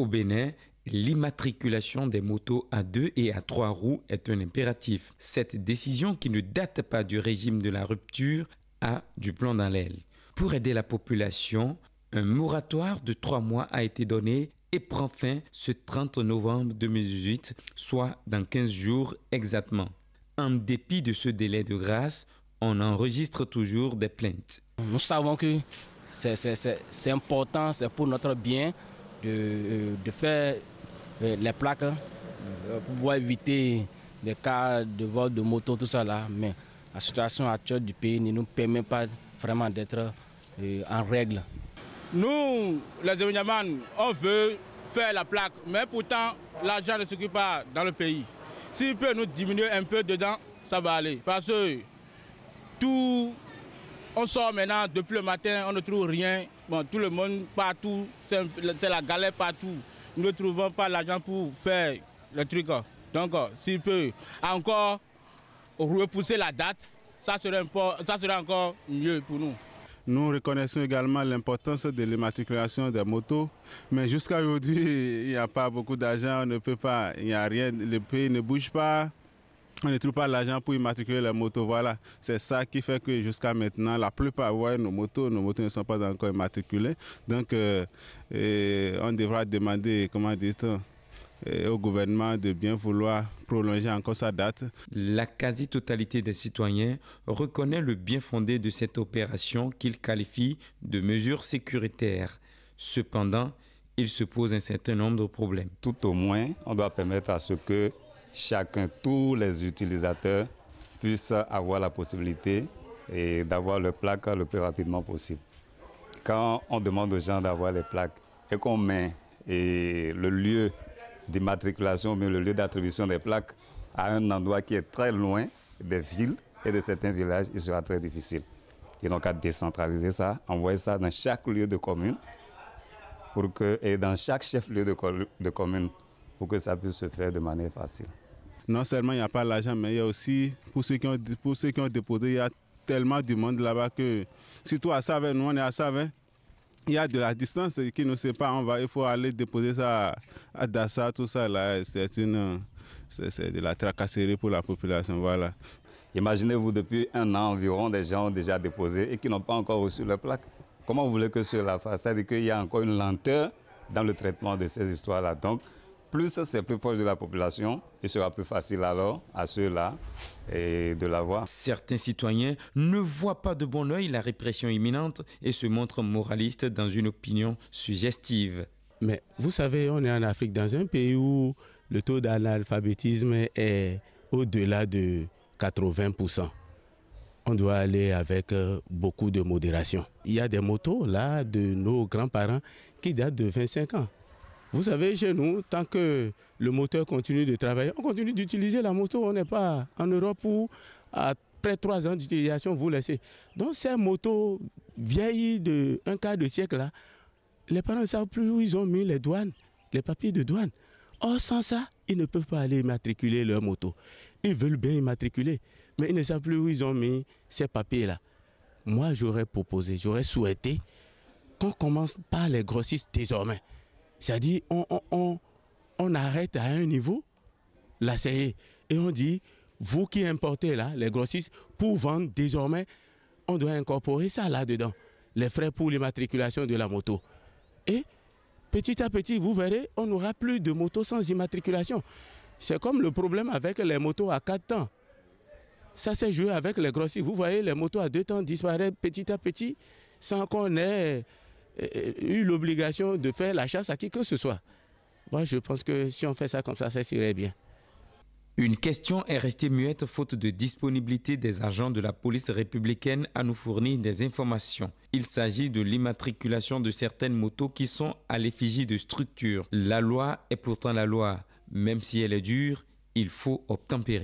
Au Bénin, l'immatriculation des motos à 2 et à 3 roues est un impératif. Cette décision, qui ne date pas du régime de la rupture, a du plomb dans l'aile. Pour aider la population, un moratoire de 3 mois a été donné et prend fin ce 30 novembre 2018, soit dans 15 jours exactement. En dépit de ce délai de grâce, on enregistre toujours des plaintes. Nous savons que c'est important, c'est pour notre bien de faire les plaques pour pouvoir éviter des cas de vol de moto, tout ça là. Mais la situation actuelle du pays ne nous permet pas vraiment d'être en règle. Nous, les Événements, on veut faire la plaque, mais pourtant l'argent ne circule pas dans le pays. S'il peut nous diminuer un peu dedans, ça va aller. Parce que on sort maintenant depuis le matin, on ne trouve rien. Bon, tout le monde partout, c'est la galère partout. Nous ne trouvons pas l'argent pour faire le truc. Donc, s'il peut encore repousser la date, ça serait encore mieux pour nous. Nous reconnaissons également l'importance de l'immatriculation des motos, mais jusqu'à aujourd'hui, il n'y a pas beaucoup d'argent, on ne peut pas, il n'y a rien, le pays ne bouge pas, on ne trouve pas l'argent pour immatriculer les motos. Voilà, c'est ça qui fait que jusqu'à maintenant, la plupart, ouais, nos motos ne sont pas encore immatriculées. Donc, on devra demander, comment dit-on, au gouvernement de bien vouloir prolonger encore sa date. La quasi-totalité des citoyens reconnaît le bien fondé de cette opération qu'ils qualifient de mesure sécuritaire. Cependant, il se pose un certain nombre de problèmes. Tout au moins, on doit permettre à ce que tous les utilisateurs puissent avoir la possibilité d'avoir le plaque le plus rapidement possible. Quand on demande aux gens d'avoir les plaques et qu'on met le lieu d'immatriculation, mais le lieu d'attribution des plaques à un endroit qui est très loin des villes et de certains villages, il sera très difficile. Et donc à décentraliser ça, envoyer ça dans chaque lieu de commune et dans chaque chef-lieu de commune pour que ça puisse se faire de manière facile. Non seulement il n'y a pas l'argent, mais il y a aussi, pour ceux qui ont déposé, il y a tellement de monde là-bas que, surtout à Savin, nous on est à Savin, il y a de la distance qui ne sait pas, il faut aller déposer ça à Dassa, tout ça là, c'est de la tracasserie pour la population, voilà. Imaginez-vous, depuis 1 an environ, des gens ont déjà déposé et qui n'ont pas encore reçu leur plaque. Comment vous voulez que cela fasse? C'est-à-dire qu'il y a encore une lenteur dans le traitement de ces histoires-là. Donc, plus c'est plus proche de la population, il sera plus facile alors à ceux-là de l'avoir. Certains citoyens ne voient pas de bon œil la répression imminente et se montrent moralistes dans une opinion suggestive. Mais vous savez, on est en Afrique, dans un pays où le taux d'analphabétisme est au-delà de 80%. On doit aller avec beaucoup de modération. Il y a des motos là de nos grands-parents qui datent de 25 ans. Vous savez, chez nous, tant que le moteur continue de travailler, on continue d'utiliser la moto. On n'est pas en Europe où, après 3 ans d'utilisation, vous laissez. Donc ces motos vieilles d'un quart de siècle, là, les parents ne savent plus où ils ont mis les douanes, les papiers de douane. Or, sans ça, ils ne peuvent pas aller immatriculer leur moto. Ils veulent bien immatriculer, mais ils ne savent plus où ils ont mis ces papiers-là. Moi, j'aurais proposé, j'aurais souhaité qu'on commence par les grossistes désormais. C'est-à-dire, on arrête à un niveau, là, et on dit, vous qui importez là, les grossistes, pour vendre désormais, on doit incorporer ça là-dedans, les frais pour l'immatriculation de la moto. Et petit à petit, vous verrez, on n'aura plus de motos sans immatriculation. C'est comme le problème avec les motos à 4 temps. Ça s'est joué avec les grossistes. Vous voyez, les motos à 2 temps disparaissent petit à petit sans qu'on ait eu l'obligation de faire la chasse à qui que ce soit. Moi, je pense que si on fait ça comme ça serait bien. Une question est restée muette faute de disponibilité des agents de la police républicaine à nous fournir des informations. Il s'agit de l'immatriculation de certaines motos qui sont à l'effigie de structures. La loi est pourtant la loi. Même si elle est dure, il faut obtempérer.